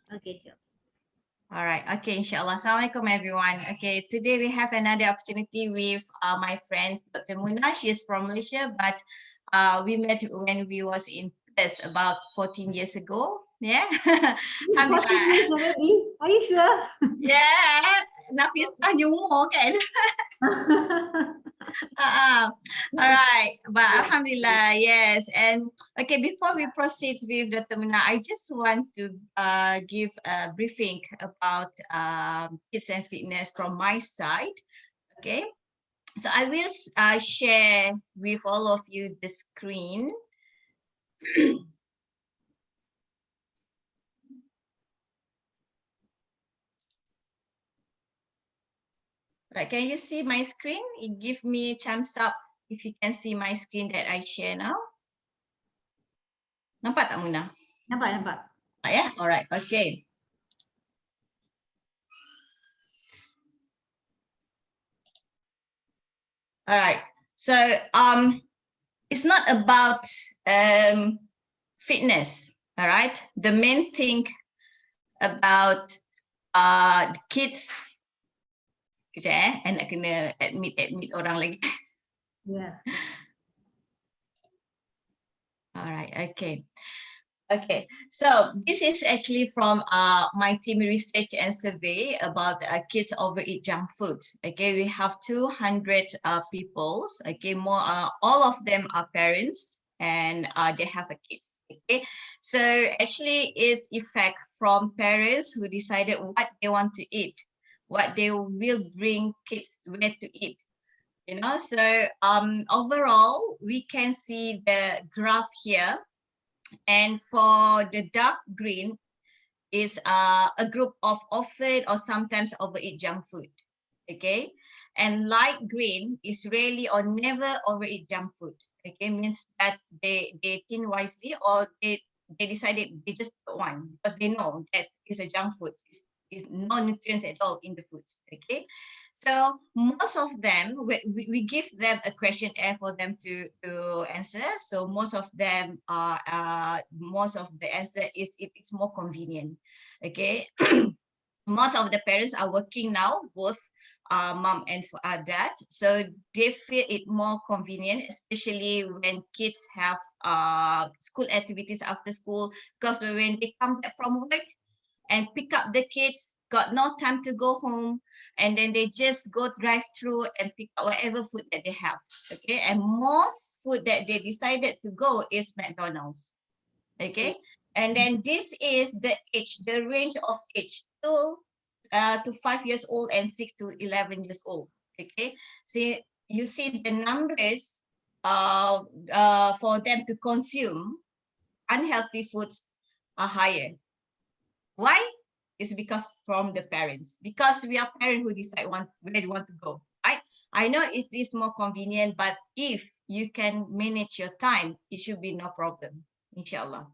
Okay, jom. All right. Okay, inshallah. Assalamualaikum, everyone. Okay, today we have another opportunity with my friend, Dr. Munah. She is from Malaysia, but we met when we was in Perth about 14 years ago. Yeah. Is it 14 Alhamdulillah. years already? Are you sure? Yeah. Nafisah ni umur kan. All right. But Alhamdulillah, yes. And okay, before we proceed with Dr. Munah, I just want to give a briefing about kids and fitness from my side. Okay. So I will share with all of you the screen. Right, can you see my screen? It give me thumbs up if you can see my screen that I share now. Nampak tak Munah? Nampak, nampak. Yeah, all right, okay. All right, so it's not about fitness, all right? The main thing about the kids, kejap nak kena admit orang lagi. Yeah. All right, okay. Okay, so this is actually from my team research and survey about kids overeat junk foods. Okay, we have 200 people. Okay, more all of them are parents and they have a kids. Okay, so actually is effect from parents who decided what they want to eat, what they will bring kids where to eat. You know, so overall we can see the graph here. And for the dark green is a group of often or sometimes overeat junk food. Okay. And light green is rarely or never overeat junk food. Okay, means that they think wisely or they decided they just don't want because they know that it's a junk food. It's no nutrients at all in the foods. Okay. So most of them, we give them a questionnaire for them to answer. So most of them are, most of the answer is it's more convenient. Okay. Most of the parents are working now, both mom and dad. So they feel it more convenient, especially when kids have school activities after school, because when they come back from work, and pick up the kids, got no time to go home, and then they just go drive through and pick up whatever food that they have. Okay, and most food that they decided to go is McDonald's. Okay, and then this is the age, the range of age, to 5 years old and 6 to 11 years old. Okay, so you see the numbers for them to consume unhealthy foods are higher. Why? It's because from the parents. Because we are parents who decide where we want to go. Right? I know it is more convenient, but if you can manage your time, it should be no problem, inshallah.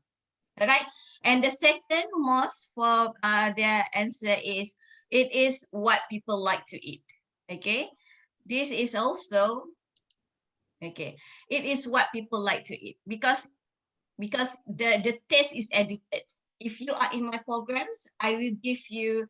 All right. And the second most for their answer is it is what people like to eat. Okay. This is also okay. It is what people like to eat because the taste is edited. If you are in my programs, I will give you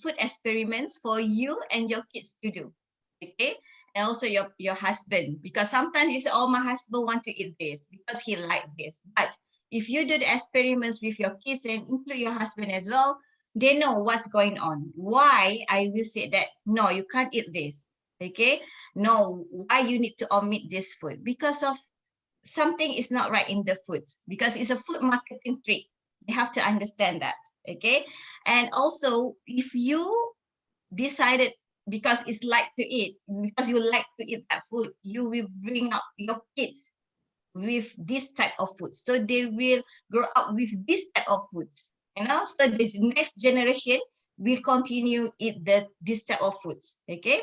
food experiments for you and your kids to do. Okay. And also your husband, because sometimes you say, oh, my husband want to eat this because he like this. But if you do the experiments with your kids and include your husband as well, they know what's going on. Why I will say that, no, you can't eat this. Okay. No, why you need to omit this food? Because of something is not right in the foods, because it's a food marketing trick. You have to understand that. Okay. And also, if you decided because it's like to eat, because you like to eat that food, you will bring up your kids with this type of food. So they will grow up with this type of foods. You know, so the next generation will continue eat this type of foods. Okay.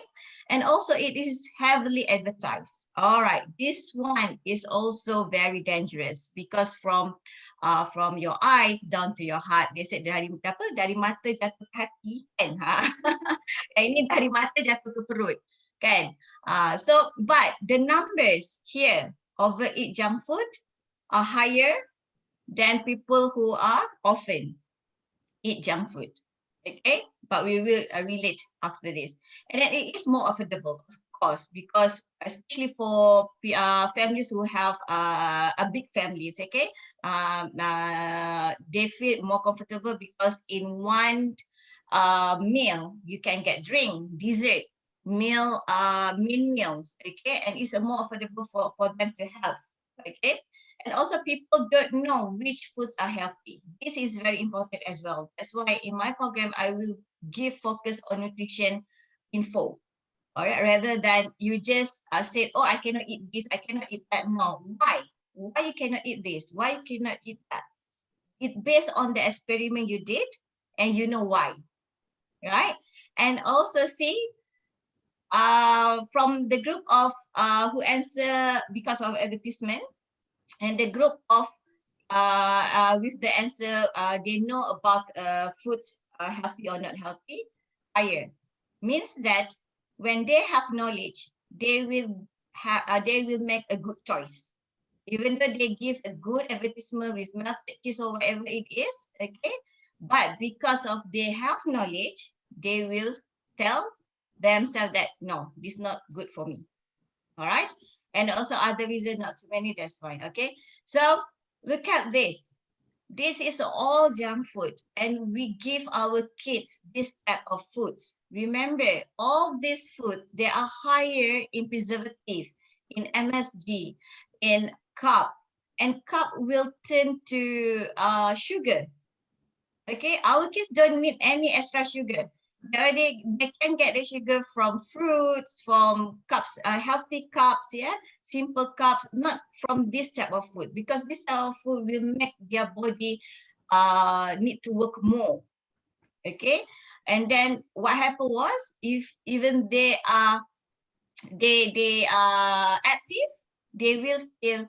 And also it is heavily advertised. All right, this one is also very dangerous because from your eyes down to your heart. They said dari mata jatuh ke hati kan. Ini dari mata jatuh ke perut kan. So but the numbers here overeat junk food are higher than people who are often eat junk food. Okay, but we will relate after this. And then it is more affordable, of course, because especially for families who have a big families, okay, they feel more comfortable because in one meal you can get drink, dessert, main meals, okay, and it's more affordable for them to have, okay. And also people don't know which foods are healthy. This is very important as well. That's why in my program, I will give focus on nutrition info. All right, rather than you just said, oh, I cannot eat this, I cannot eat that. No, why? Why you cannot eat this? Why you cannot eat that? It's based on the experiment you did and you know why, right? And also see, from the group of who answer because of advertisement, and the group of with the answer, they know about foods healthy or not healthy, higher. Means that when they have knowledge, they will make a good choice. Even though they give a good advertisement with melted cheese or whatever it is, okay. But because of they have knowledge, they will tell themselves that no, this is not good for me. All right. And also other reason, not too many, that's fine. Okay. So look at this. This is all junk food, and we give our kids this type of foods. Remember, all this food, they are higher in preservative, in MSG, in carb, and carb will turn to sugar. Okay, our kids don't need any extra sugar. They can get the sugar from fruits, from cups, healthy cups, yeah, simple cups, not from this type of food, because this type of food will make their body need to work more. Okay, and then what happened was, if even they are active, they will still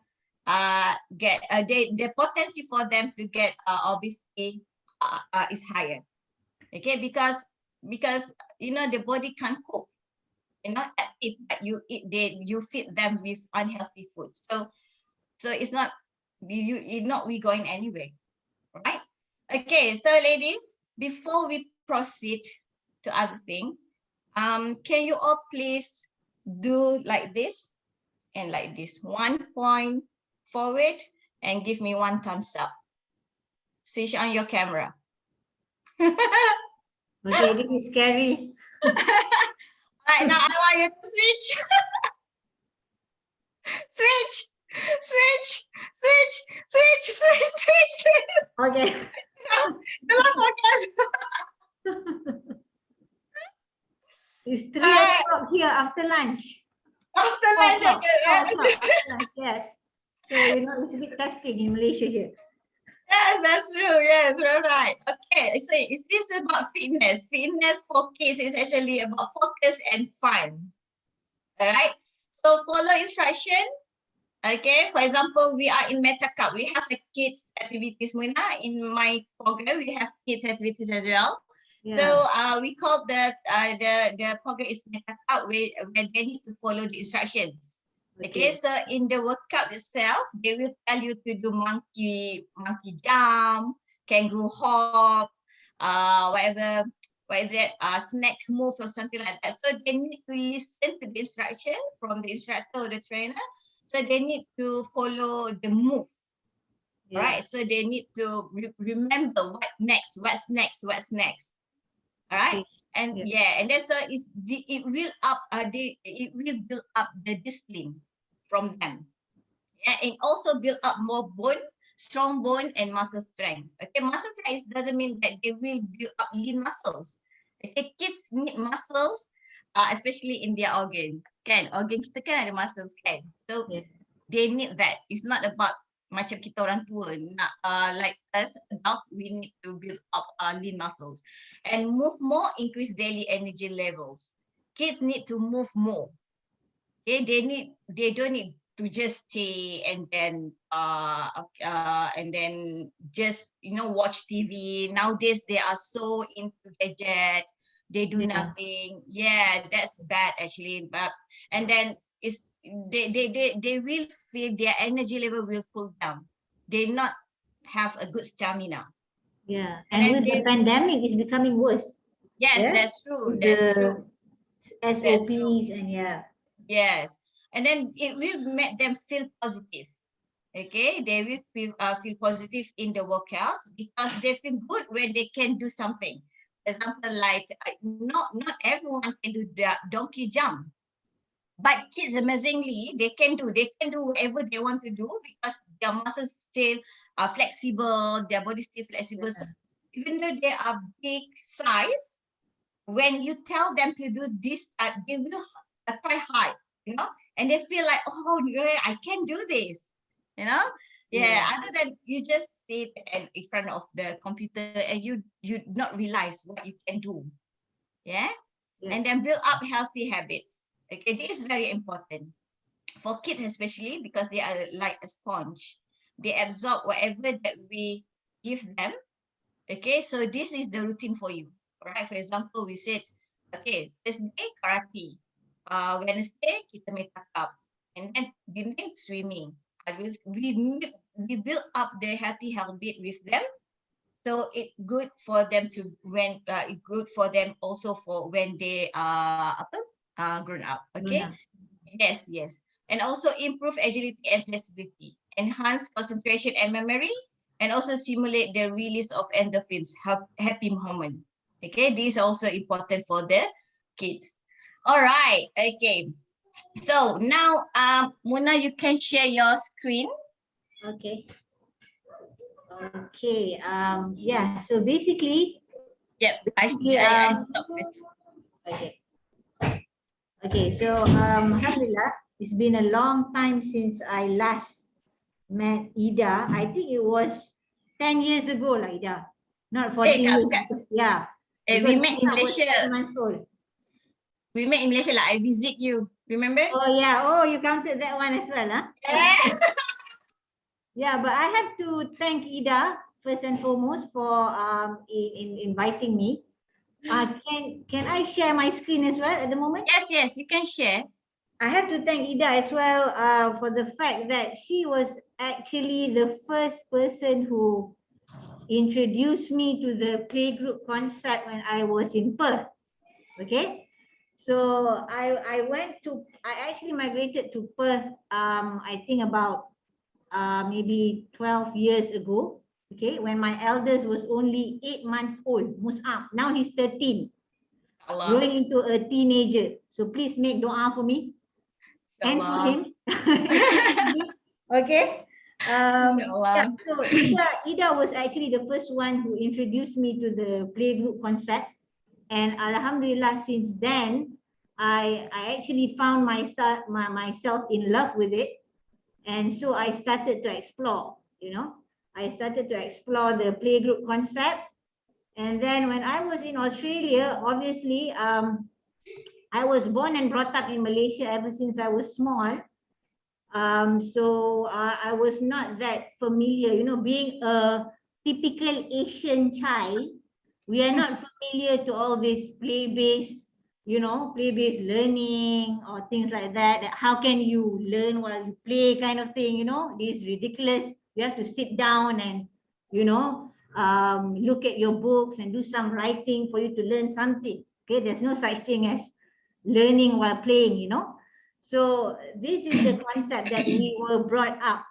get the potency for them to get obesity is higher. Okay, because you know the body can't cope, you're not active, but you feed them with unhealthy food, so it's not you not we going anywhere, right? Okay, so ladies, before we proceed to other thing, can you all please do like this and like this, 1 point forward and give me 1 thumbs up. Switch on your camera. Okay, this is scary. Right, now I want you to switch. Switch, switch, switch, switch, switch, switch, switch. Okay. The last focus. It's 3 Alright. o'clock here after lunch. After lunch, I get After lunch, yes. So, you know, it's a bit testing in Malaysia here. Yes, that's true. Yes, you're right. Okay, so is this about fitness? Fitness for kids is actually about focus and fun. All right. So follow instruction. Okay. For example, we are in Meta Cup. We have a kids activities. Muna, in my program, we have kids activities as well. Yeah. So we call the program is Meta Cup, where they need to follow the instructions. Okay, so in the workout itself, they will tell you to do monkey jump, kangaroo hop, whatever, what is it, snack move or something like that. So they need to listen to the instruction from the instructor or the trainer. So they need to follow the move. Yeah. Right? So they need to remember what's next. All right. Okay. And yeah, and that's it will build up the discipline from them. Yeah, and also build up more bone, strong bone and muscle strength. Okay, muscle strength doesn't mean that they will build up lean muscles. Okay, kids need muscles, especially in their organ. Organ kita kan ada muscles kan. So they need that. It's not about macam kita orang tua, like us adults, we need to build up lean muscles and move more, increase daily energy levels. Kids need to move more. Okay, they don't need to just stay and then just watch TV. Nowadays they are so into gadget, they do nothing. Yeah, that's bad actually. But and then it's they will feel their energy level will pull down. They not have a good stamina. Yeah. And And then with the they, pandemic, it's becoming worse. yes, Yeah. that's true. With That's true. the That's true. SOPs and yeah. Yes. And then it will make them feel positive. Okay, they will feel positive in the workout because they feel good when they can do something. For example, like not everyone can do the donkey jump, but kids amazingly they can do whatever they want to do because their muscles still are flexible, their body still flexible. So Yeah. even though they are big size, when you tell them to do this, they will try hard, and they feel like, oh, yeah, I can do this, you know. Yeah, Yeah. other than you just sit and in front of the computer and you not realize what you can do. Yeah. Yeah. And then build up healthy habits. Okay, this is very important for kids, especially because they are like a sponge. They absorb whatever that we give them. Okay, so this is the routine for you. All right, for example, we said, okay, Thursday karate, Wednesday kita main takap, and then swimming. We build up the healthy habit with them, so it's good for them to when it's good for them also for when they are grown up. Grown Okay, up. yes, yes, and also improve agility and flexibility, enhance concentration and memory, and also simulate the release of endorphins, happy hormone. Okay, this is also important for the kids. All right, okay. So now, Mona, you can share your screen. Okay. Okay. Yeah. So basically, Yep, basically, I stopped. okay. Okay. So alhamdulillah, it's been a long time since I last met Ida. I think it was 10 years ago, lah, Ida. Not 14 Kak, years. Yeah. we Because met in I was Malaysia. 10 months old. We met in Malaysia, like I visit you. Remember? Oh yeah. Oh, you counted that one as well, huh? Yeah. Yeah, but I have to thank Ida first and foremost for in inviting me. Can I share my screen as well at the moment? Yes, yes, you can share. I have to thank Ida as well for the fact that she was actually the first person who introduced me to the playgroup concept when I was in Perth. Okay. So I actually migrated to Perth I think about maybe 12 years ago. Okay, when my eldest was only 8 months old, Mus'ab. Now he's 13, Allah. growing into a teenager. So please make dua for me and for Inshallah. him. Okay. Inshallah. So Ida was actually the first one who introduced me to the playgroup concept. And Alhamdulillah, since then, I actually found myself in love with it. And so I started to explore, I started to explore the playgroup concept. And then when I was in Australia, obviously, I was born and brought up in Malaysia ever since I was small. So I was not that familiar, being a typical Asian child, we are not familiar to all this play-based learning or things like that. How can you learn while you play kind of thing, this is ridiculous. You have to sit down and, look at your books and do some writing for you to learn something. Okay, there's no such thing as learning while playing. So this is the concept that we were brought up,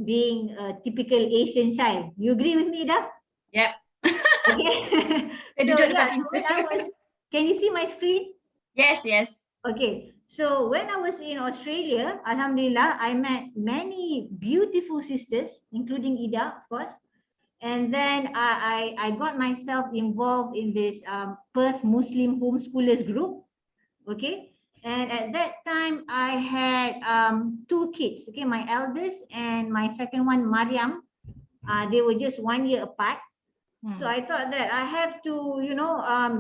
being a typical Asian child. You agree with me, Ida? Yep. Okay. Can you see my screen? Yes, yes. Okay. So when I was in Australia, Alhamdulillah, I met many beautiful sisters, including Ida, of course. And then I got myself involved in this Perth Muslim homeschoolers group. Okay. And at that time, I had 2 kids. Okay, my eldest and my second one, Mariam. They were just 1 year apart. So I thought that I have to,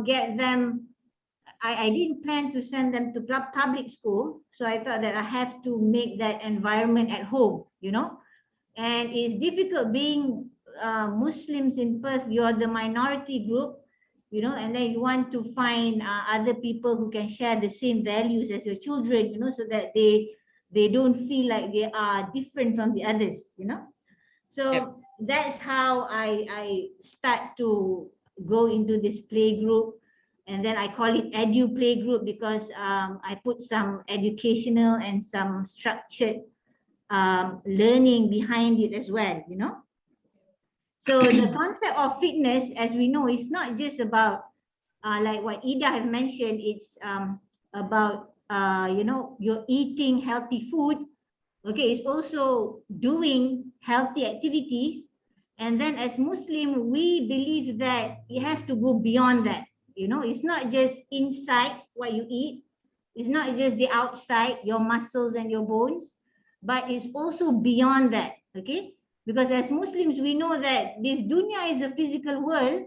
get them. I didn't plan to send them to public school. So I thought that I have to make that environment at home, And it's difficult being Muslims in Perth. You're the minority group, and then you want to find other people who can share the same values as your children, so that they don't feel like they are different from the others, So Yep. that's how I start to go into this play group. And then I call it Eduplagroup because I put some educational and some structured learning behind it as well, you know. So the concept of fitness, as we know, is not just about like what Ida have mentioned. It's about you know, you're eating healthy food. Okay, it's also doing healthy activities. And then as Muslim, we believe that it has to go beyond that. You know, it's not just inside what you eat. It's not just the outside, your muscles and your bones, but it's also beyond that. Okay, because as Muslims, we know that this dunya is a physical world,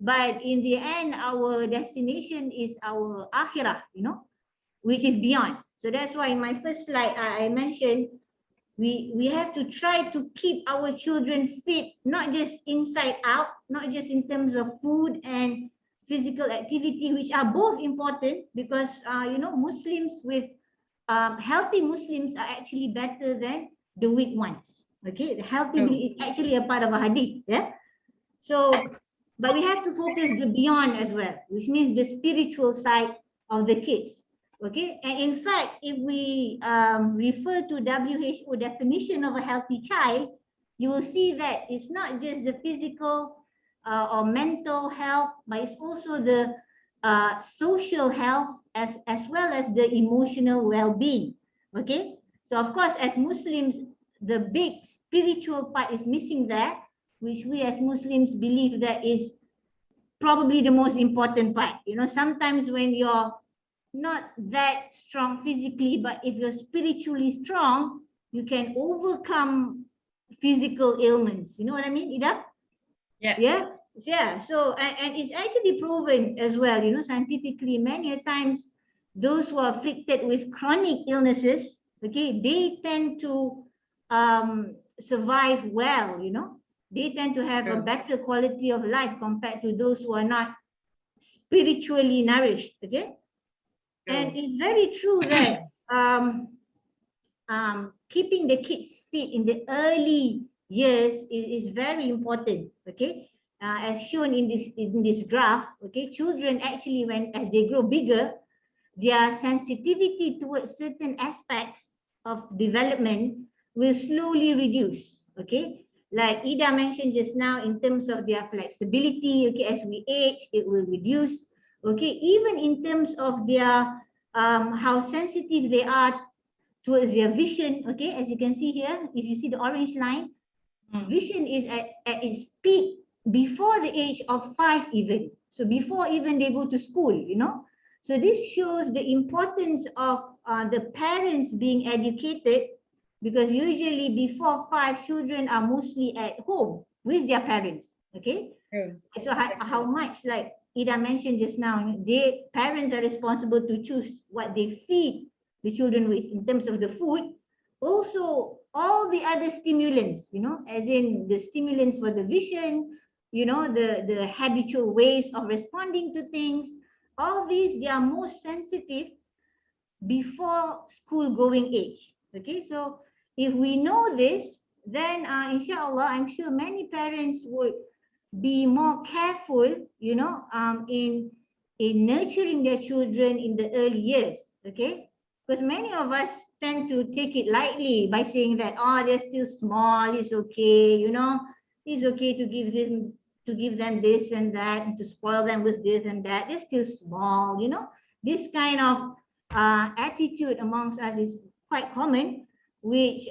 but in the end, our destination is our akhirah, you know, which is beyond. So that's why in my first slide, I mentioned we have to try to keep our children fit, not just inside out, not just in terms of food and physical activity, which are both important because you know, Muslims with healthy Muslims are actually better than the weak ones. Okay, the healthy True. is actually a part of a hadith. Yeah. So, but we have to focus the beyond as well, which means the spiritual side of the kids. Okay, and in fact, if we refer to WHO definition of a healthy child, you will see that it's not just the physical or mental health, but it's also the social health as well as the emotional well-being. Okay, so of course, as Muslims, the big spiritual part is missing there, which we as Muslims believe that is probably the most important part. You know, sometimes when you're not that strong physically, but if you're spiritually strong, you can overcome physical ailments. You know what I mean, Ida? Yeah. Yeah. Yeah. So, and it's actually proven as well, you know, scientifically, many a times those who are afflicted with chronic illnesses, okay, they tend to survive well, you know. They tend to have a True. better quality of life compared to those who are not spiritually nourished, okay. And True. it's very true that keeping the kids fit in the early years is very important. Okay, as shown in this graph. Okay, children actually, when as they grow bigger, their sensitivity towards certain aspects of development will slowly reduce. Okay, like Ida mentioned just now, in terms of their flexibility. Okay, as we age, it will reduce. Okay, even in terms of their how sensitive they are towards their vision. Okay, as you can see here, if you see the orange line, Mm. vision is at its peak before the age of 5 even. So before even they go to school, you know. So this shows the importance of the parents being educated, because usually before 5, children are mostly at home with their parents. Okay, True. so how much, like Ida mentioned just now, they parents are responsible to choose what they feed the children with in terms of the food. Also, all the other stimulants, you know, as in the stimulants for the vision, you know, the habitual ways of responding to things, all these, they are most sensitive before school going age. Okay, so if we know this, then inshallah, I'm sure many parents would be more careful, you know, in nurturing their children in the early years. Okay, because many of us tend to take it lightly by saying that, oh, they're still small, it's okay, you know, it's okay to give them this and that, and to spoil them with this and that, they're still small, you know. This kind of attitude amongst us is quite common, which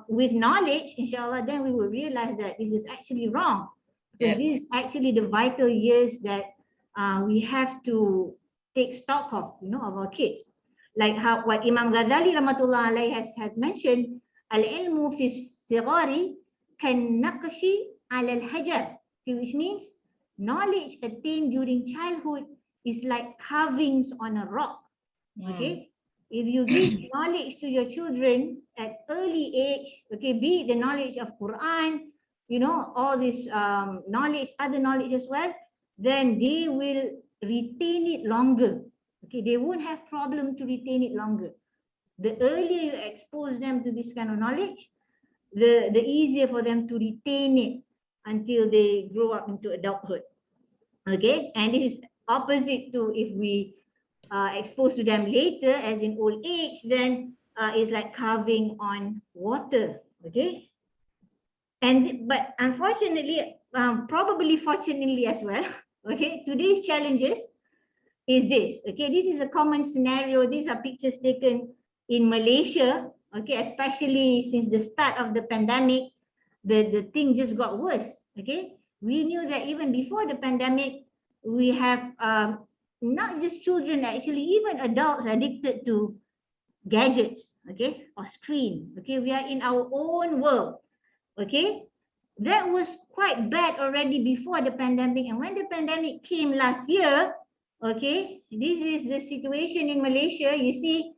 with knowledge, inshallah, then we will realize that this is actually wrong, because Yeah. this is actually the vital years that we have to take stock of, you know, of our kids. Like how what Imam Ghazali Rahmatullah Alayhi has mentioned, al-ilmu fi sigari kan naqshi ala al-hajar, which means knowledge attained during childhood is like carvings on a rock. Mm. Okay, if you give knowledge to your children at early age, okay, be it the knowledge of Quran, you know, all this knowledge, other knowledge as well, then they will retain it longer. Okay, they won't have problem to retain it longer. The earlier you expose them to this kind of knowledge, the easier for them to retain it until they grow up into adulthood. Okay, and this is opposite to if we exposed to them later, as in old age, then it's like carving on water. Okay, and but unfortunately, probably fortunately as well, okay, today's challenges is this. Okay, this is a common scenario. These are pictures taken in Malaysia. Okay, especially since the start of the pandemic, the thing just got worse. Okay, we knew that even before the pandemic, we have not just children, actually, even adults addicted to gadgets, okay, or screen. Okay, we are in our own world. Okay, that was quite bad already before the pandemic. And when the pandemic came last year, okay, this is the situation in Malaysia. You see,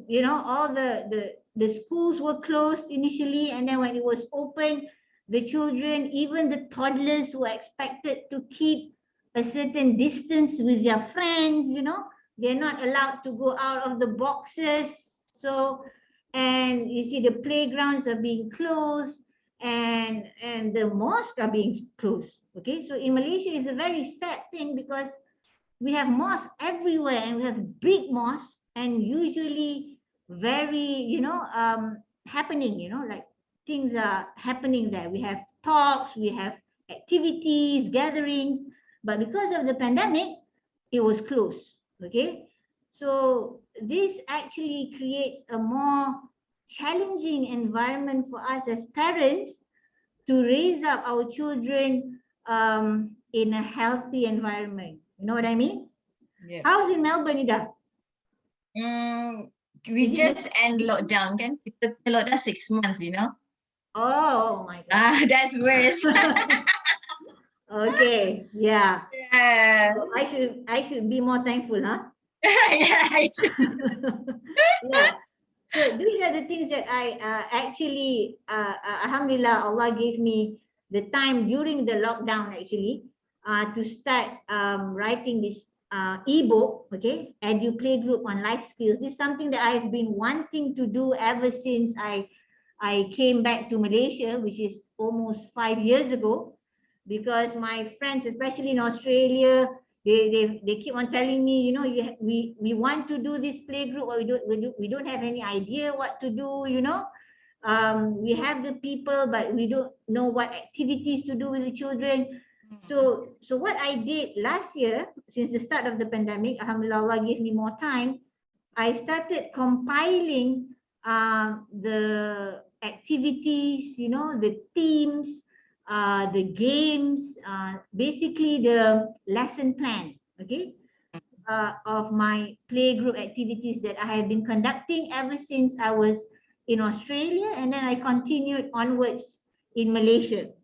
you know, all the schools were closed initially, and then when it was open, the children, even the toddlers, were expected to keep a certain distance with their friends. You know, they're not allowed to go out of the boxes. So, and you see, the playgrounds are being closed, and the mosques are being closed. Okay, so in Malaysia, it's a very sad thing because we have mosques everywhere, and we have big mosques, and usually very, you know, happening, you know, like things are happening there. We have talks, we have activities, gatherings, but because of the pandemic, it was closed. Okay, so this actually creates a more challenging environment for us as parents to raise up our children in a healthy environment. You know what I mean? Yeah. How's in Melbourne, Ida? We Is it just end lockdown kan? Kita lockdown 6 months, you know. Oh my God. That's worse. Okay, yeah. Yeah. So I should be more thankful, huh? Yeah, I do. Yeah. So these are the things that I actually, Alhamdulillah, Allah gave me the time during the lockdown actually to start writing this ebook, okay, Eduplagroup on life skills. This is something that I've been wanting to do ever since I came back to Malaysia, which is almost 5 years ago, because my friends, especially in Australia, they keep on telling me, you know, we want to do this playgroup, but we don't have any idea what to do, you know. We have the people, but we don't know what activities to do with the children. So what I did last year, since the start of the pandemic, Alhamdulillah, Allah gave me more time. I started compiling the activities, you know, the themes, the games, basically the lesson plan, okay, of my playgroup activities that I have been conducting ever since I was in Australia, and then I continued onwards in Malaysia.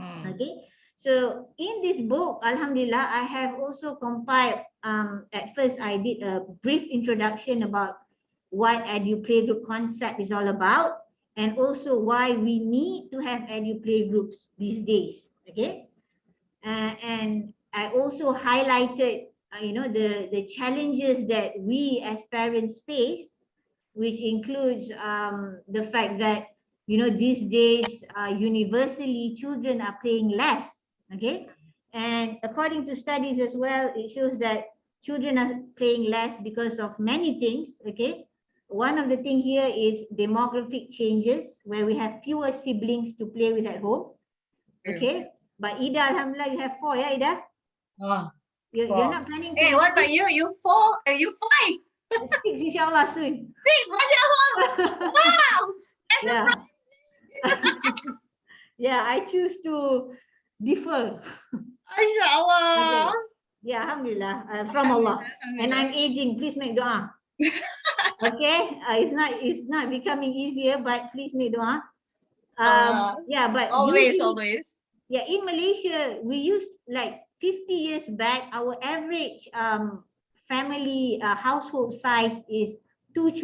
Okay, so in this book, Alhamdulillah, I have also compiled, at first I did a brief introduction about what Eduplagroup concept is all about, and also why we need to have Eduplaygroups these days. Okay, and I also highlighted, you know, the challenges that we as parents face, which includes the fact that, you know, these days universally children are playing less. Okay, and according to studies as well, it shows that children are playing less because of many things. Okay, one of the thing here is demographic changes, where we have fewer siblings to play with at home. Okay, but Ida, Alhamdulillah, you have 4, yeah, Ida? Oh, You're not planning to hey, have what about you? You 4? You 5? 6, inshallah, soon. 6, mashallah. Wow, that's Yeah. surprising. Yeah, I choose to defer. Mashallah. Okay. Yeah, Alhamdulillah, from Allah. And I'm aging. Please make dua. Okay, it's not becoming easier, but please make dua. Yeah, but Always, usually, always. yeah, in Malaysia, we used like 50 years back, our average family household size is 5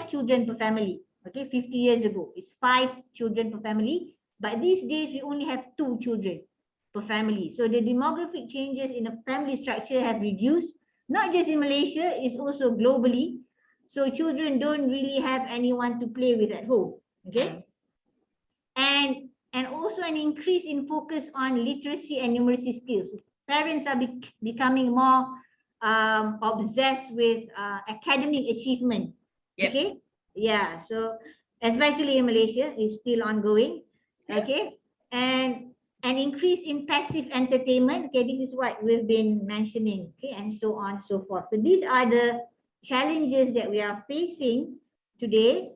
children per family. Okay, 50 years ago, it's 5 children per family. But these days, we only have 2 children per family. So the demographic changes in a family structure have reduced, not just in Malaysia, it's also globally. So children don't really have anyone to play with at home. Okay. And and also an increase in focus on literacy and numeracy skills. Parents are becoming more obsessed with academic achievement. Yep. Okay, yeah. So especially in Malaysia, it's still ongoing. Okay, and an increase in passive entertainment. Okay, this is what we've been mentioning. Okay, and so on and so forth. So these are the challenges that we are facing today,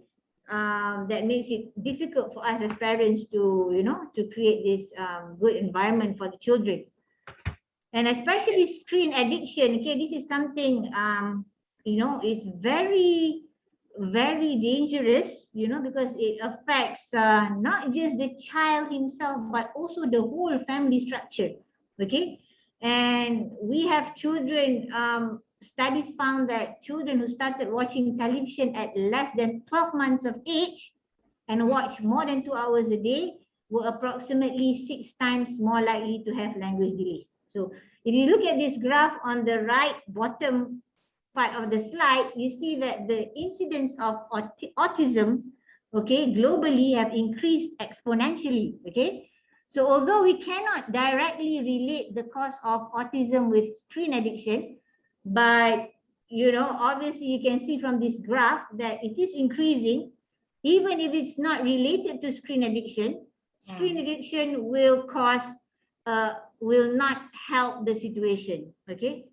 that makes it difficult for us as parents to, to create this good environment for the children. And especially screen addiction. Okay, this is something, it's very, very dangerous, because it affects not just the child himself, but also the whole family structure. Okay, and we have children, studies found that children who started watching television at less than 12 months of age and watch more than 2 hours a day were approximately 6 times more likely to have language delays. So if you look at this graph on the right bottom part of the slide, you see that the incidence of autism, okay, globally have increased exponentially. Okay, so although we cannot directly relate the cause of autism with screen addiction, but obviously you can see from this graph that it is increasing. Even if it's not related to screen addiction, screen addiction will will not help the situation, okay?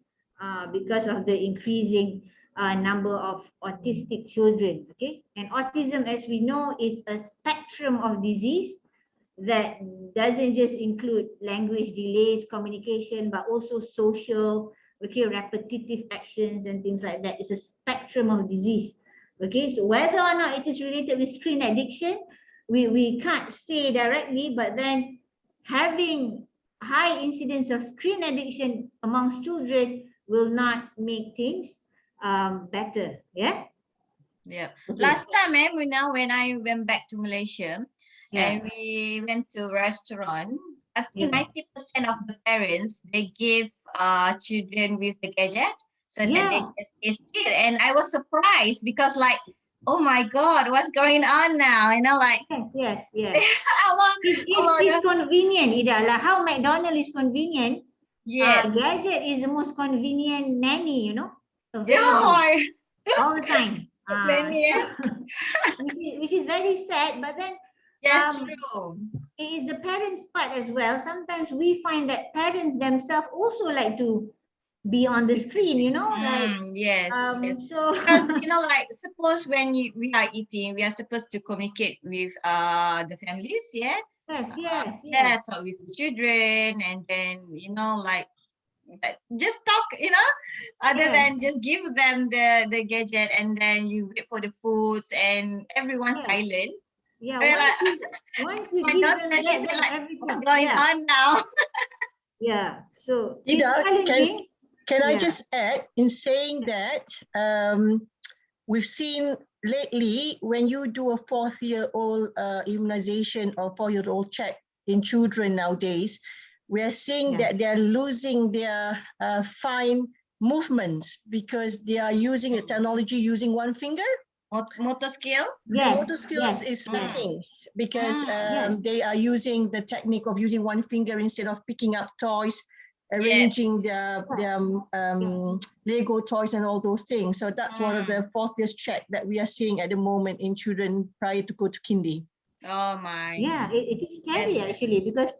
Because of the increasing number of autistic children, okay? And autism, as we know, is a spectrum of disease that doesn't just include language delays, communication, but also social, okay, repetitive actions and things like that. It's a spectrum of disease. Okay, so whether or not it is related with screen addiction, we can't say directly, but then having high incidence of screen addiction amongst children will not make things better. Yeah. Yeah. Okay. Last time, when I went back to Malaysia, Yeah. and we went to restaurant, I think Yeah. 90% of the parents, they give children with the gadget so that they Yes. can taste it. And I was surprised because like, oh my God, what's going on now? Like, Yes, yes. Allah, It's convenient, Ida. Like how McDonald's is convenient, yes. gadget is the most convenient nanny, available Yeah, all the time. many, Which is very sad, but then yes, true. it is the parents' part as well. Sometimes we find that parents themselves also like to be on the screen, Yes, yes. so Because like suppose when we are eating, we are supposed to communicate with the families, yeah. yes. Talk with the children, and then like just talk, other Yes. than just give them the gadget, and then you wait for the foods, and everyone's Yes. silent. Yeah, I mean, like, once you my give daughter, them she's that, then like, what's everything. going Yeah, on now? yeah. So it's Ida, challenging. can I Yeah. just add in saying that we've seen lately when you do a 4-year-old immunization or 4-year-old check in children nowadays, we are seeing that they're losing their fine movements because they are using the technology using one finger. Motor skill? The motor skills is lacking because they are using the technique of using one finger instead of picking up toys, arranging their Lego toys and all those things. So that's one of the 4th-year check that we are seeing at the moment in children prior to go to kindy. Oh my. Yeah, it is scary actually, because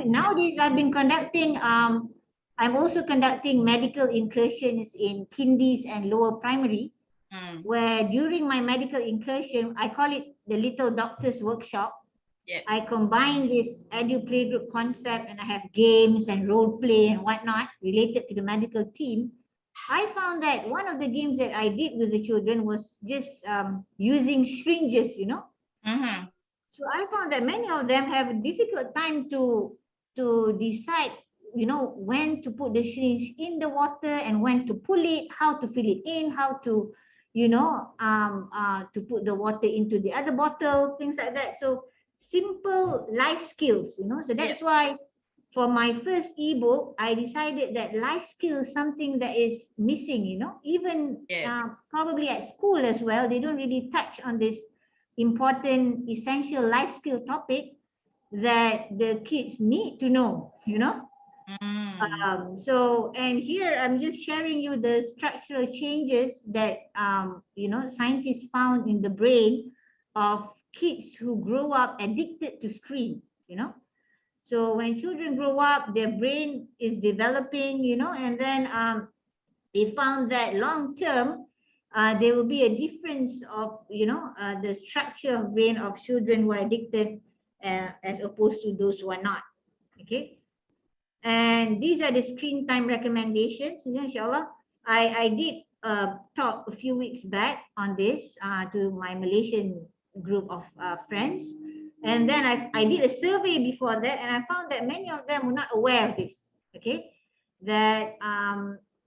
nowadays I've been conducting I'm also conducting medical incursions in kindies and lower primary, where during my medical incursion, I call it the little doctor's workshop. I combine this Eduplagroup concept, and I have games and role play and whatnot related to the medical team. I found that one of the games that I did with the children was just using syringes, So I found that many of them have a difficult time to decide, when to put the syringe in the water and when to pull it, how to fill it in, how to, to put the water into the other bottle, things like that. So simple life skills, So that's why for my first ebook, I decided that life skill is something that is missing, even probably at school as well. They don't really touch on this important, essential life skill topic. that the kids need to know, you know. So, and here I'm just sharing you the structural changes that, you know, scientists found in the brain of kids who grow up addicted to screen, you know. So when children grow up, their brain is developing, you know, and then they found that long term, there will be a difference of, you know, the structure of brain of children who are addicted as opposed to those who are not. Okay. And these are the screen time recommendations. Inshallah, I did talk a few weeks back on this to my Malaysian group of friends. And then I did a survey before that, and I found that many of them were not aware of this. Okay, that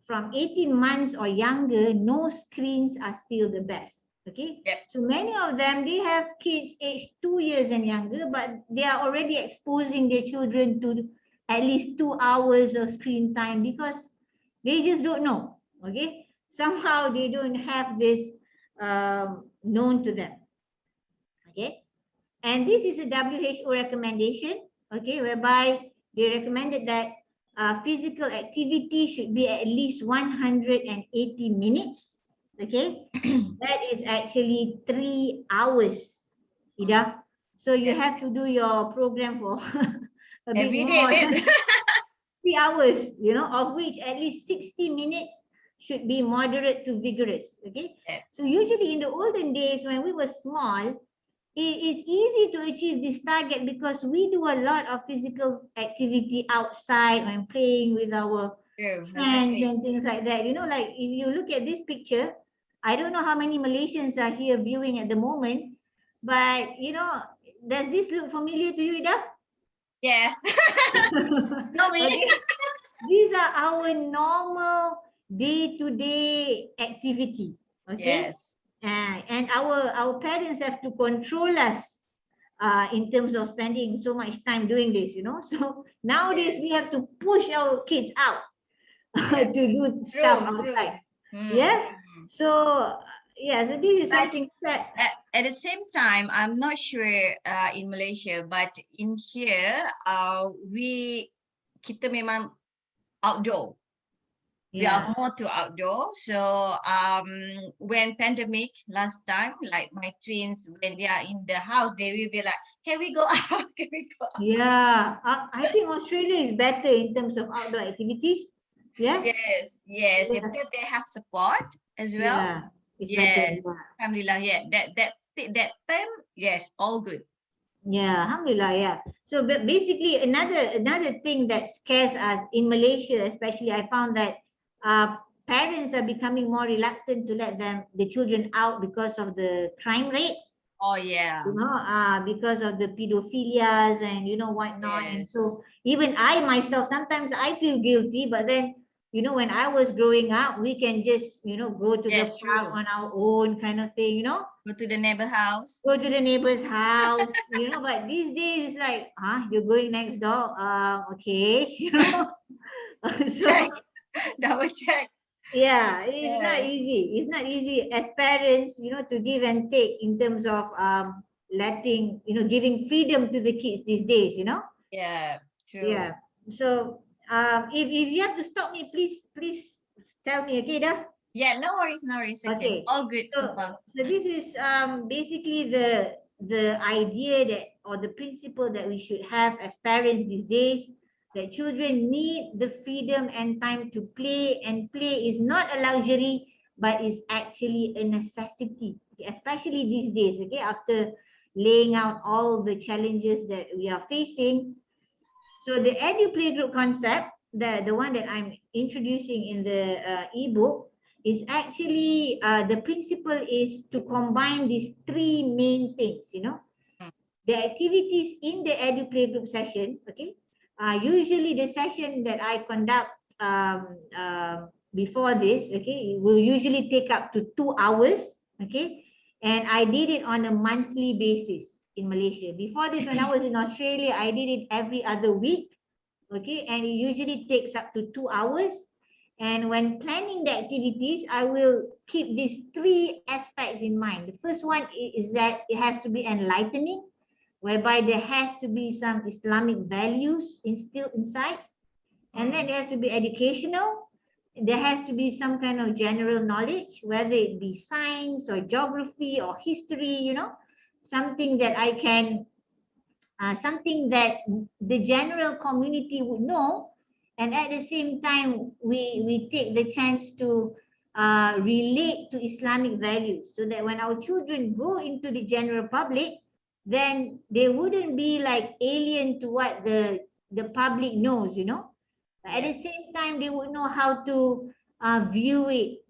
from 18 months or younger, no screens are still the best. Okay, so many of them, they have kids aged 2 years and younger, but they are already exposing their children to at least 2 hours of screen time because they just don't know. Okay, somehow they don't have this known to them. Okay, and this is a WHO recommendation. Okay, whereby they recommended that physical activity should be at least 180 minutes. Okay, that is actually 3 hours, Ida. So you have to do your program for a bit Every more. day, babe. 3 hours, you know, of which at least 60 minutes should be moderate to vigorous. Okay. Yeah. So usually in the olden days when we were small, it is easy to achieve this target because we do a lot of physical activity outside and playing with our friends and things like that. You know, like if you look at this picture, I don't know how many Malaysians are here viewing at the moment, but you know, does this look familiar to you, Ida? Yeah. No, me. Okay. These are our normal day-to-day activity. Okay. Yes. And our parents have to control us in terms of spending so much time doing this, you know. So nowadays we have to push our kids out to do stuff outside. Yeah. So yeah, so this is something that at the same time, I'm not sure in Malaysia, but in here, kita memang outdoor. We are more to outdoor. So when pandemic last time, like my twins, when they are in the house, they will be like, can we go out? Can we go out? Yeah, I think Australia is better in terms of outdoor activities. Yeah. Yes, yes, because they have support as well. Yeah, it's Yes, better. alhamdulillah. Yeah, that time, yes, all good. Yeah, alhamdulillah, yeah. So basically another thing that scares us in Malaysia, especially, I found that parents are becoming more reluctant to let the children out because of the crime rate. Oh yeah. You know, because of the pedophilias and you know whatnot. And so even I myself, sometimes I feel guilty, but then you know, when I was growing up, we can just, you know, go to the park on our own kind of thing, you know. Go to the neighbor house. Go to the neighbor's house, you know, but these days it's like, you're going next door. Okay, you know. So, check. Double check. Yeah, it's not easy. It's not easy as parents, you know, to give and take in terms of letting, you know, giving freedom to the kids these days, you know. Yeah, true. Yeah. So if you have to stop me, please tell me, okay, dah? Yeah, no worries, no worries. Okay, all good so far. So this is basically the idea that, or the principle that we should have as parents these days, that children need the freedom and time to play, and play is not a luxury, but is actually a necessity, especially these days, okay, after laying out all the challenges that we are facing. So the Eduplagroup concept, the one that I'm introducing in the ebook, is actually the principle is to combine these three main things, you know. The activities in the Eduplagroup session, okay, usually the session that I conduct before this, okay, will usually take up to 2 hours, okay, and I did it on a monthly basis in Malaysia. Before this, when I was in Australia, I did it every other week, okay, and it usually takes up to 2 hours. And when planning the activities, I will keep these three aspects in mind. The first one is that it has to be enlightening. whereby there has to be some Islamic values instilled inside. And then it has to be educational. There has to be some kind of general knowledge, whether it be science or geography or history, you know, something that I can, something that the general community would know. And at the same time, we take the chance to relate to Islamic values, so that when our children go into the general public, then they wouldn't be like alien to what the public knows, you know. At the same time, they would know how to view it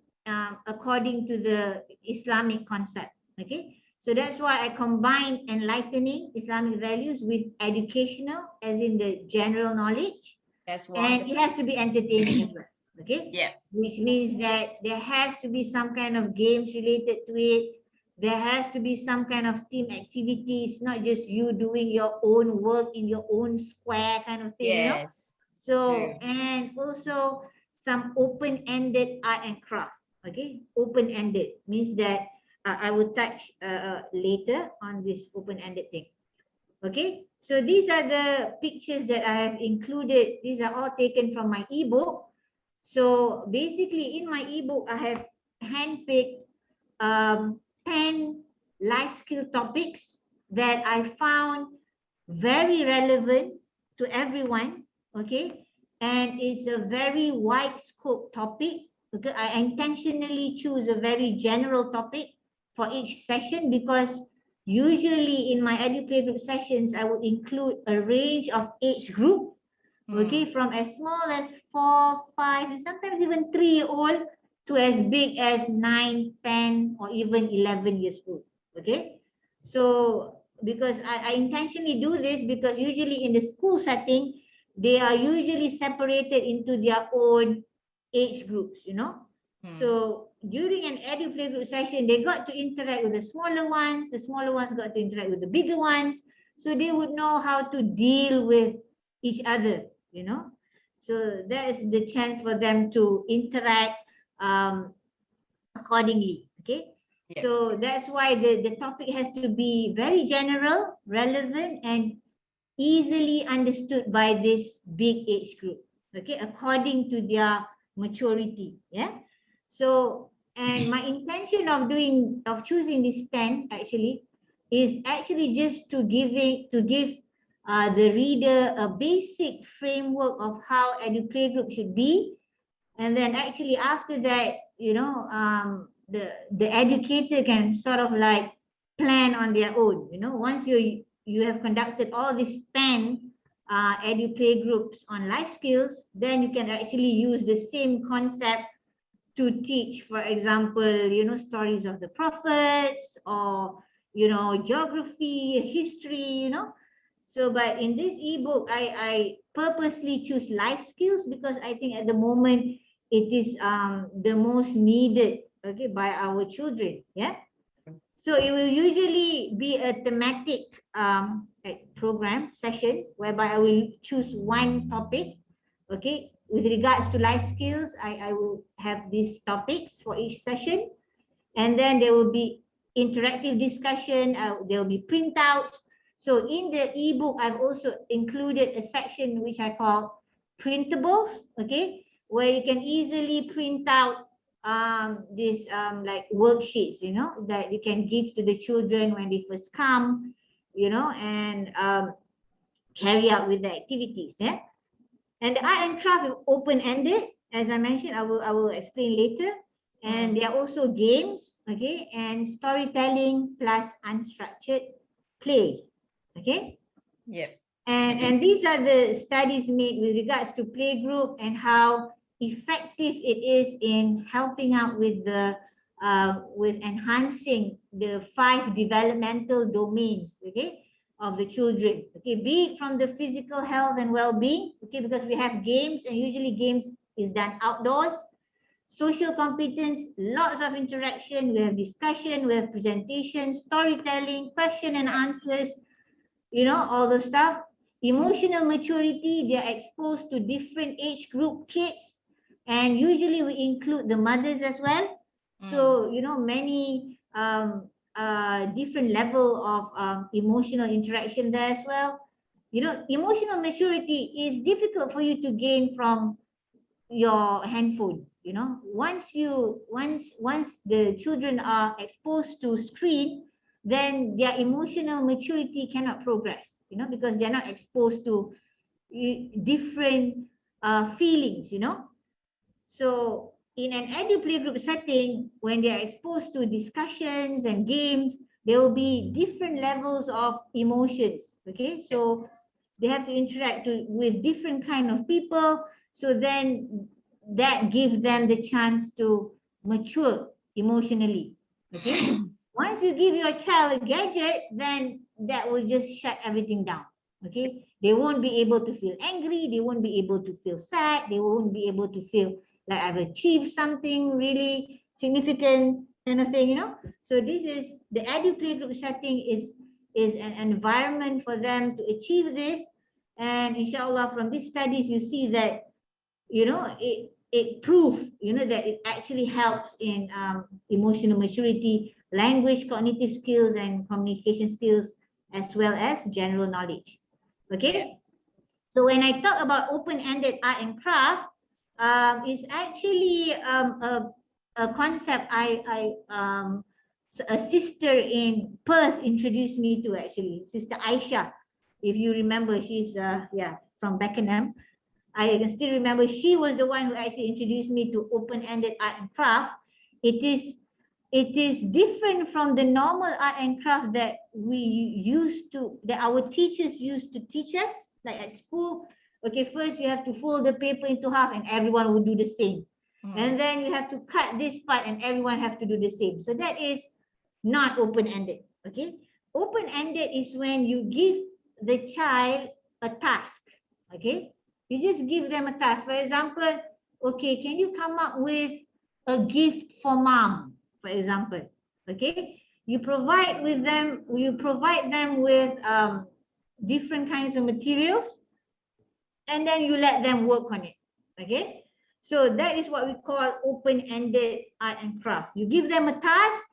according to the Islamic concept. Okay, so that's why I combine enlightening Islamic values with educational, as in the general knowledge, That's and wonderful. it has to be entertaining as well. Okay, Yeah. which means that there has to be some kind of games related to it. There has to be some kind of team activities, not just you doing your own work in your own square kind of thing, you know. Yes. So, True. and also some open-ended art and craft. Okay, open-ended means that I will touch later on this open-ended thing. Okay, so these are the pictures that I have included. These are all taken from my ebook. So basically in my ebook, I have handpicked 10 life skill topics that I found very relevant to everyone. Okay, and it's a very wide scope topic. Okay, I intentionally choose a very general topic for each session, because usually in my Eduplagroup sessions, I would include a range of age group, okay, from as small as 4, 5, and sometimes even 3-year-old to as big as 9, 10, or even 11 years old. Okay, so because I intentionally do this, because usually in the school setting, they are usually separated into their own age groups, you know. So during an Eduplagroup session, they got to interact with the smaller ones got to interact with the bigger ones, so they would know how to deal with each other, you know. So that is the chance for them to interact accordingly. Okay, Yeah. so that's why the topic has to be very general, relevant, and easily understood by this big age group, okay, according to their maturity. Yeah, so, and my intention of choosing this 10 actually is actually just to give the reader a basic framework of how Eduplagroup should be. And then actually after that, you know, the educator can sort of like plan on their own, you know. Once you have conducted all these 10 Eduplaygroups on life skills, then you can actually use the same concept to teach, for example, you know, stories of the prophets, or, you know, geography, history, you know. So, but in this ebook, I purposely choose life skills, because I think at the moment it is the most needed, okay, by our children. Yeah. So it will usually be a thematic program session, whereby I will choose one topic. Okay, with regards to life skills, I will have these topics for each session, and then there will be interactive discussion. There will be printouts. So in the ebook, I've also included a section which I call printables. Okay, where you can easily print out these like worksheets, you know, that you can give to the children when they first come, you know, and carry out with the activities. Yeah. And the art and craft is open-ended. As I mentioned, I will explain later. And there are also games, okay, and storytelling plus unstructured play. Okay. Yeah. And these are the studies made with regards to playgroup and how effective it is in helping out with the with enhancing the 5 developmental domains, okay, of the children. Okay, be it from the physical health and well-being, okay, because we have games, and usually games is done outdoors. Social competence, lots of interaction, we have discussion, we have presentation, storytelling, question and answers, you know, all the stuff. Emotional maturity, they are exposed to different age group kids, and usually we include the mothers as well. So, you know, many different level of emotional interaction there as well. You know, emotional maturity is difficult for you to gain from your handphone. You know, once the children are exposed to screen, then their emotional maturity cannot progress, you know, because they're not exposed to different feelings, you know. So in an Eduplagroup setting, when they are exposed to discussions and games, there will be different levels of emotions. Okay, so they have to interact with different kind of people. So then that gives them the chance to mature emotionally. Okay, once you give your child a gadget, then that will just shut everything down. Okay, they won't be able to feel angry, they won't be able to feel sad, they won't be able to feel like I've achieved something really significant kind of thing, you know. So this is the Eduplagroup setting is an environment for them to achieve this. And inshallah, from these studies, you see that, you know, it proves, you know, that it actually helps in emotional maturity, language, cognitive skills, and communication skills, as well as general knowledge. Okay. So when I talk about open-ended art and craft, it's actually a concept a sister in Perth introduced me to, actually, Sister Aisha. If you remember, she's from Beckenham. I can still remember she was the one who actually introduced me to open-ended art and craft. It is different from the normal art and craft that our teachers used to teach us, like at school. Okay, first you have to fold the paper into half and everyone will do the same. And then you have to cut this part and everyone have to do the same. So that is not open-ended. Okay, open-ended is when you give the child a task. Okay, you just give them a task. For example, okay, can you come up with a gift for mom, for example? Okay, you provide them with different kinds of materials, and then you let them work on it. Okay, so that is what we call open-ended art and craft. You give them a task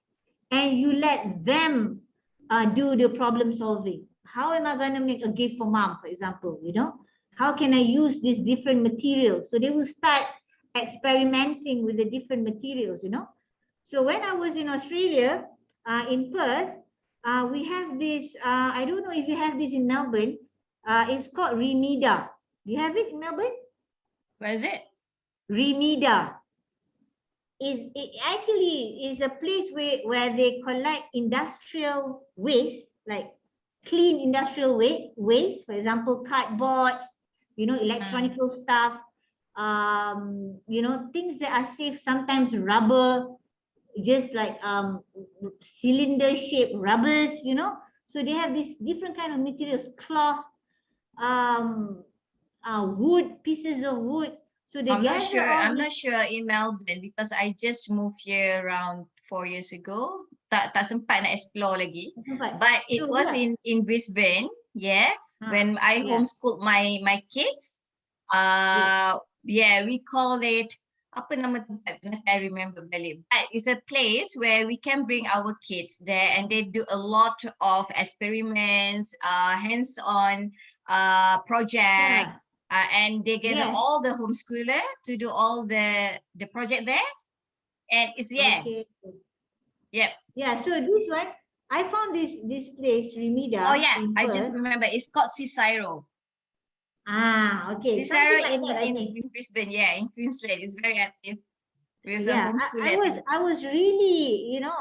and you let them do the problem solving. How am I going to make a gift for mom, for example? You know, how can I use these different materials? So they will start experimenting with the different materials, you know. So when I was in Australia, in Perth, we have this, I don't know if you have this in Melbourne, it's called Remida. Do you have it in Melbourne? Where is it? Remida. It actually is a place where they collect industrial waste, like clean industrial waste, for example, cardboards, you know, electronical stuff, you know, things that are safe, sometimes rubber, just like cylinder shaped rubbers, you know. So they have these different kind of materials, cloth, wood, pieces of wood. So they gather all I'm not sure in Melbourne because I just moved here around 4 years ago. Tak sempat nak explore lagi. But it was in Brisbane, when I homeschooled my kids. We call it, apa nama tempat? I remember balik. But it's a place where we can bring our kids there and they do a lot of experiments, hands-on project. And they gather all the homeschooler to do all the project there, and it's Okay. So this one, I found this place, Remida. Oh yeah, I just remember it's called Cicero. Okay. Cicero like in Brisbane, in Queensland. It's very active with the homeschooler. I was really, you know,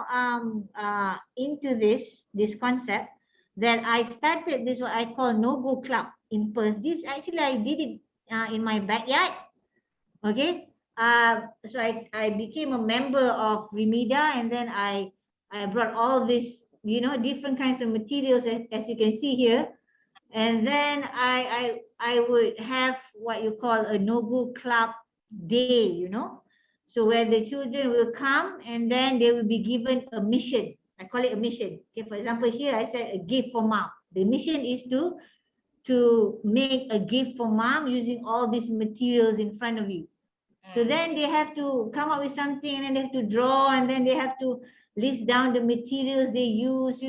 into this concept that I started this what I call no-go club in Perth. This actually I did it in my backyard. Okay. So I became a member of Remida, and then I brought all this, you know, different kinds of materials as you can see here. And then I would have what you call a no-go club day, you know. So where the children will come and then they will be given a mission. I call it a mission. Okay, for example, here I said a gift for mom. The mission is to make a gift for mom using all these materials in front of you. So then they have to come up with something and then they have to draw and then they have to list down the materials they use,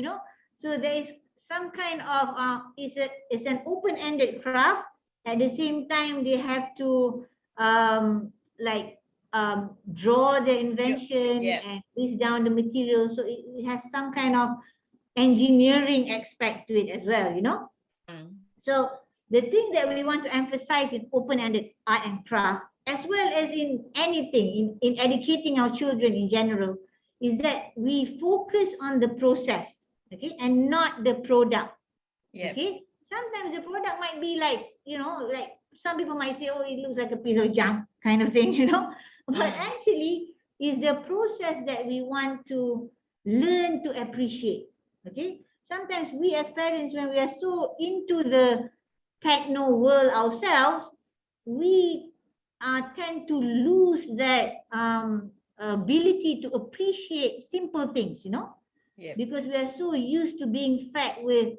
So there is some kind of, it's an open-ended craft. At the same time, they have to like draw the invention and list down the materials. So it has some kind of engineering aspect to it as well, So the thing that we want to emphasize in open-ended art and craft, as well as in anything, in educating our children in general, is that we focus on the process, okay, and not the product. Okay. Sometimes the product might be like, like some people might say, oh, it looks like a piece of junk kind of thing, But actually, is the process that we want to learn to appreciate. Okay. Sometimes we as parents, when we are so into the techno world ourselves, we tend to lose that ability to appreciate simple things, because we are so used to being fed with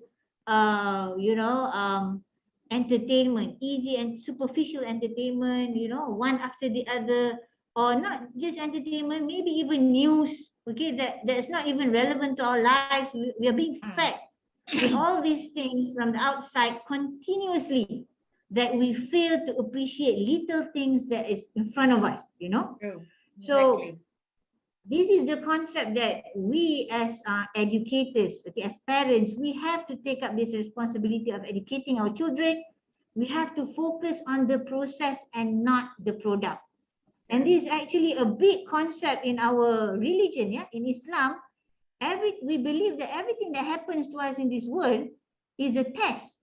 entertainment, easy and superficial entertainment, one after the other, or not just entertainment, maybe even news, okay, that's not even relevant to our lives. We are being fed with all these things from the outside continuously, that we fail to appreciate little things that is in front of us, True. So Exactly. this is the concept that we as educators, okay, as parents, we have to take up this responsibility of educating our children. We have to focus on the process and not the product. And this is actually a big concept in our religion, in Islam. We believe that everything that happens to us in this world is a test.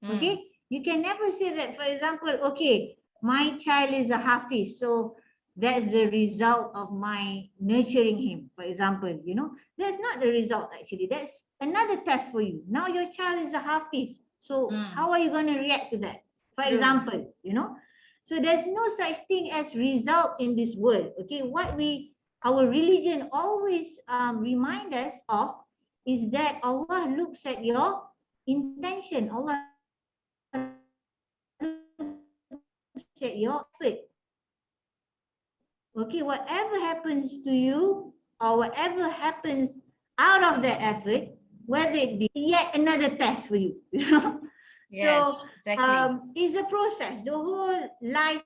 Okay, you can never say that, for example, okay, my child is a hafiz, so that's the result of my nurturing him, for example, that's not the result. Actually, that's another test for you. Now your child is a hafiz, so how are you going to react to that, for example, So there's no such thing as result in this world. Okay, our religion always remind us of is that Allah looks at your intention. Allah looks at your effort. Okay, whatever happens to you or whatever happens out of that effort, whether it be yet another test for you, Yes, So exactly. it's a process. The whole life,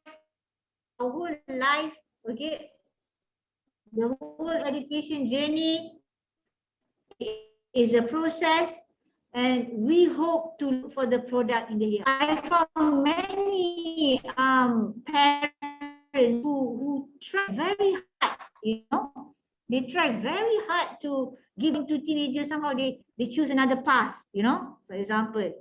okay, the whole education journey is a process, and we hope to look for the product in the year. I found many parents who try very hard, they try very hard to give to teenagers. Somehow they choose another path, for example.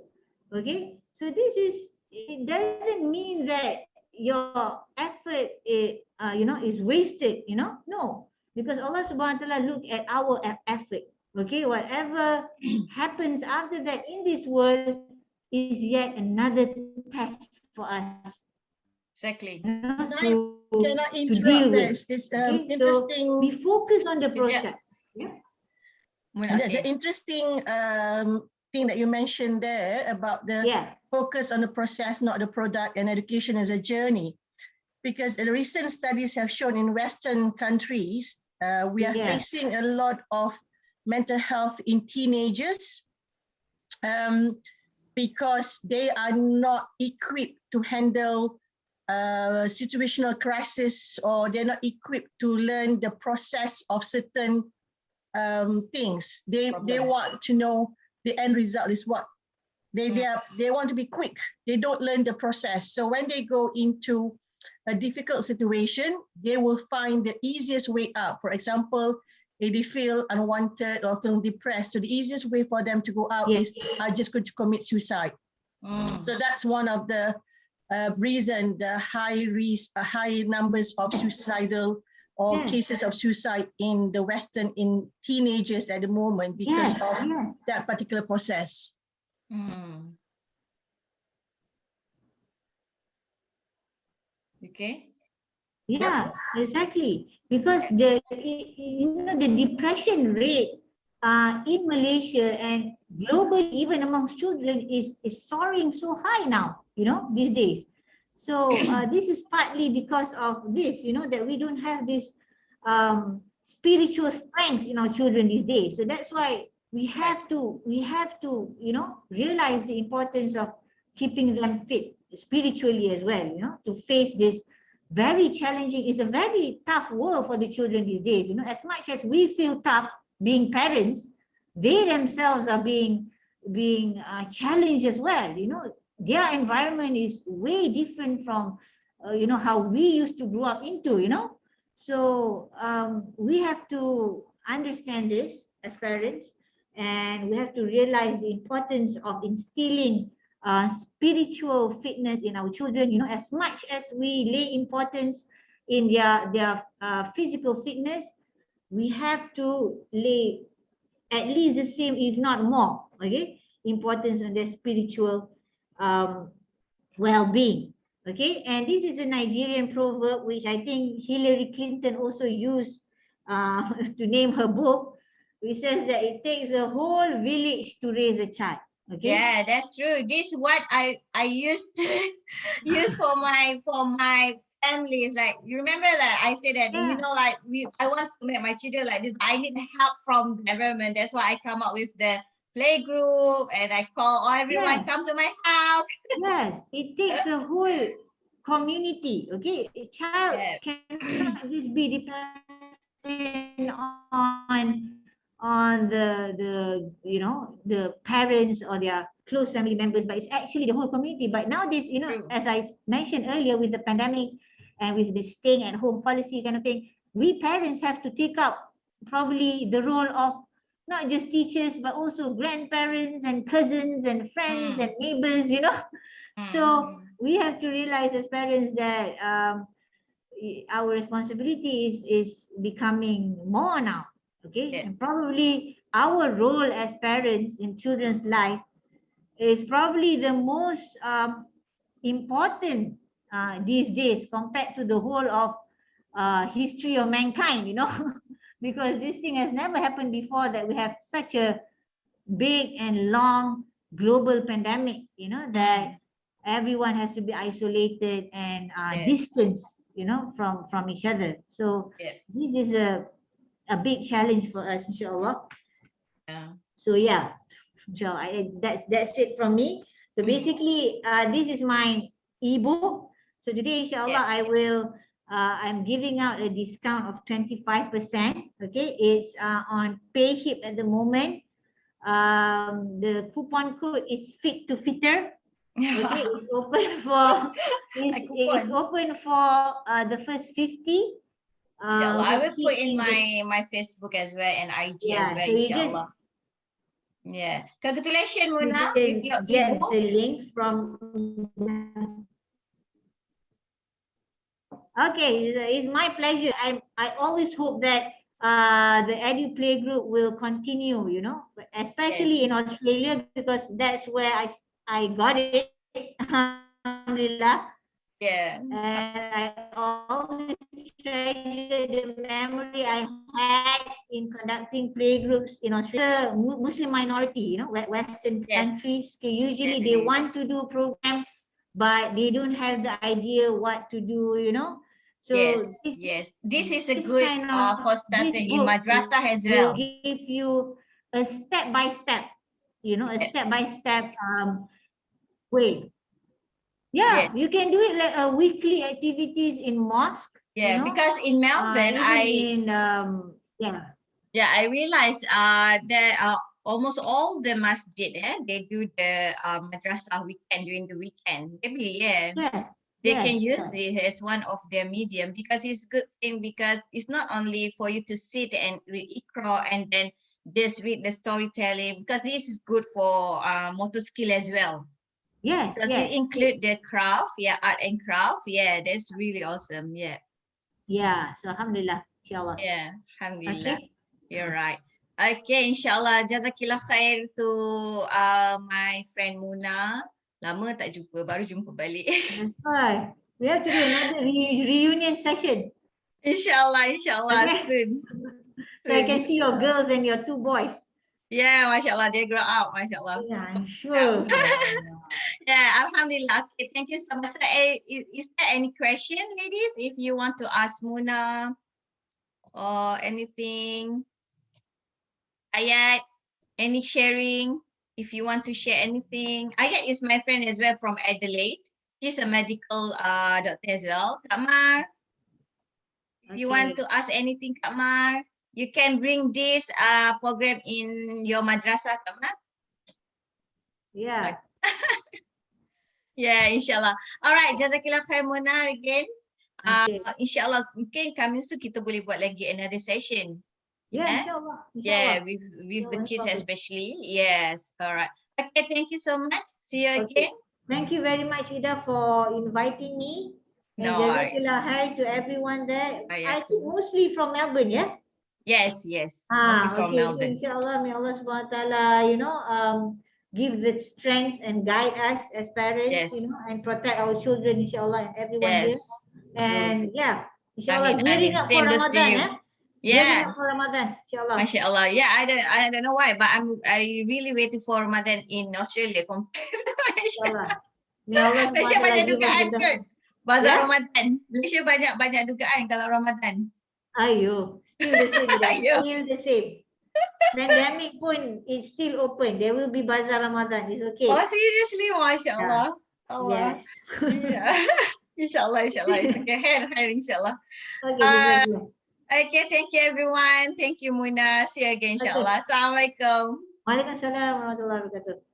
Okay, so it doesn't mean that your effort is wasted, no, because Allah subhanahu wa ta'ala look at our effort. Okay, whatever happens after that in this world is yet another test for us. Exactly. Can I To interrupt? deal with. It's Okay, interesting. so we focus on the Kejap. process. Yeah. There's an Okay. interesting thing that you mentioned there about the focus on the process, not the product, and education as a journey. Because the recent studies have shown in Western countries, we are facing a lot of mental health in teenagers because they are not equipped to handle situational crisis, or they're not equipped to learn the process of certain things. They want to know the end result is what. They want to be quick. They don't learn the process. So when they go into a difficult situation, they will find the easiest way out. For example, if they feel unwanted or feel depressed, so the easiest way for them to go out is just going to commit suicide. So that's one of the reason the high numbers of suicidal or cases of suicide in the Western, in teenagers at the moment, because of that particular process. Okay. Yeah, exactly. Because the depression rate in Malaysia and globally, even amongst children, is soaring so high now, these days. So this is partly because of this, that we don't have this spiritual strength in our children these days. So that's why we have to, you know, realize the importance of keeping them fit spiritually as well, you know, to face this very challenging, it's a very tough world for the children these days. You know, as much as we feel tough being parents, they themselves are being challenged as well. You know, their environment is way different from, you know, how we used to grow up into, you know. So we have to understand this as parents, and we have to realize the importance of instilling spiritual fitness in our children. You know, as much as we lay importance in their physical fitness, we have to lay at least the same, if not more, okay, importance on their spiritual um, well-being. Okay, and this is a Nigerian proverb which I think Hillary Clinton also used to name her book, which says that it takes a whole village to raise a child. Okay. Yeah, that's true. This is what I used to use for my family. Is like, you remember that I said that, you Yeah. know, like I want to make my children like this. I need help from the environment. That's why I come up with the playgroup, and I call everyone, Yes. come to my house. Yes, it takes a whole community. Okay, a child Yeah. cannot just be dependent on the you know, the parents or their close family members, but it's actually the whole community. But nowadays, you know, True. as I mentioned earlier, with the pandemic and with the staying at home policy kind of thing, we parents have to take up probably the role of not just teachers, but also grandparents and cousins and friends and neighbors, you know. So we have to realize as parents that our responsibility is becoming more now. Okay, Yeah. and probably our role as parents in children's life is probably the most important these days compared to the whole of history of mankind, you know, because this thing has never happened before, that we have such a big and long global pandemic, you know, that everyone has to be isolated and Yes. distance, you know, from each other. So Yeah. this is a big challenge for us, inshallah. Yeah. So yeah, inshallah, that's it from me. So basically, this is my ebook. So today, inshallah, Yeah. I will. I'm giving out a discount of 25%. Okay, it's on PayHip at the moment. The coupon code is fit to fitter. Okay, it's open for it's open for the first 50. Inshallah, I Who will put keep in in the, my Facebook as well and IG as yeah. well, So you just inshallah. Yeah. Congratulations, Muna, with your get ebook. the link from. Okay, it's my pleasure. I always hope that the Eduplagroup will continue, you know, especially in Yes. Australia, because that's where I got it. Alhamdulillah. Yeah. And I always treasure the memory I had in conducting playgroups in Australia. Muslim minority, you know, Western Yes. countries, usually Yes, it they is. want to do program, but they don't have the idea what to do, you know. So Yes, yes. This is a this good kind of for this starting in book madrasah as will well. give you a step by step, you know, a Yeah. step by step way. Yes. Yeah, you can do it like a weekly activities in mosque, you Yeah, know, because in Melbourne, even in yeah. I realized there are almost all the masjid, they do the madrasah weekend during the weekend. Maybe Yes, they can yes, use yes. this as one of their medium, because it's good thing, because it's not only for you to sit and read Iqra and then just read the storytelling, because this is good for motor skill as well. Yes, Because yes. you include the craft, art and craft. Yeah, that's really awesome. Yeah. Yeah, so alhamdulillah, inshallah. Yeah, alhamdulillah. Okay. You're right. Okay, inshallah. Jazakillah khair to my friend Muna. Lama tak jumpa, baru jumpa balik. That's why we have to do another reunion session. Inshallah, inshallah, Okay. soon. So I Soon, can see your inshallah. girls and your two boys. Yeah, mashallah, they grow up, mashallah. Yeah, I'm sure. Yeah, alhamdulillah. Okay, thank you so much. So, is there any question, ladies, if you want to ask Muna? or anything? Ayat, any sharing? If you want to share anything. Ayat is my friend as well from Adelaide. She's a medical doctor as well. Kak Mar, if you want Okay. to ask anything, Kak Mar, you can bring this program in your madrasah, Kak Mar. Yeah. Yeah, insyaAllah. Alright, Jazakillah khair Mona again. Okay. InsyaAllah mungkin kami tu kita boleh buat lagi another session. Yeah, Yeah, inshallah. yeah, Inshallah. with No the kids problem. especially. Yes, alright. Okay, thank you so much. See you Okay. again. Thank you very much, Ida, for inviting me. And No worries. Jazakallah khair to everyone there. Yeah. I think mostly from Melbourne, yeah? Yes, mostly from Okay. So Melbourne. inshallah, may Allah subhanahu wa ta'ala, give the strength and guide us as parents, Yes, and protect our children, inshallah, and everyone here. yes. And True. yeah, Amin, inshallah, gearing amin. up for Same goes to Ramadan, you. eh? Gearing Yeah, up for Ramadan, inshallah. mashallah. Yeah, I don't know why, but I really waiting for Ramadan in Australia. Inshallah. May Allah Malaysia subhanahu wa banyak ta'ala give us dugaan the kot. Bazar Yeah? Ramadan. Malaysia banyak dugaan kalau Ramadan. Ayo, still the same, Ida. Ayo. Still the same. Pandemic pun is still open. There will be Bazaar Ramadan. It's okay. Oh, seriously? Masya Allah. Allah. Yes. Yeah. InsyaAllah. It's okay. Khair, insyaAllah. Okay, Uh, Jazakallah. okay, thank you everyone. Thank you, Muna. See you again, Okay. insyaAllah. Assalamualaikum. Waalaikumsalam warahmatullahi wabarakatuh.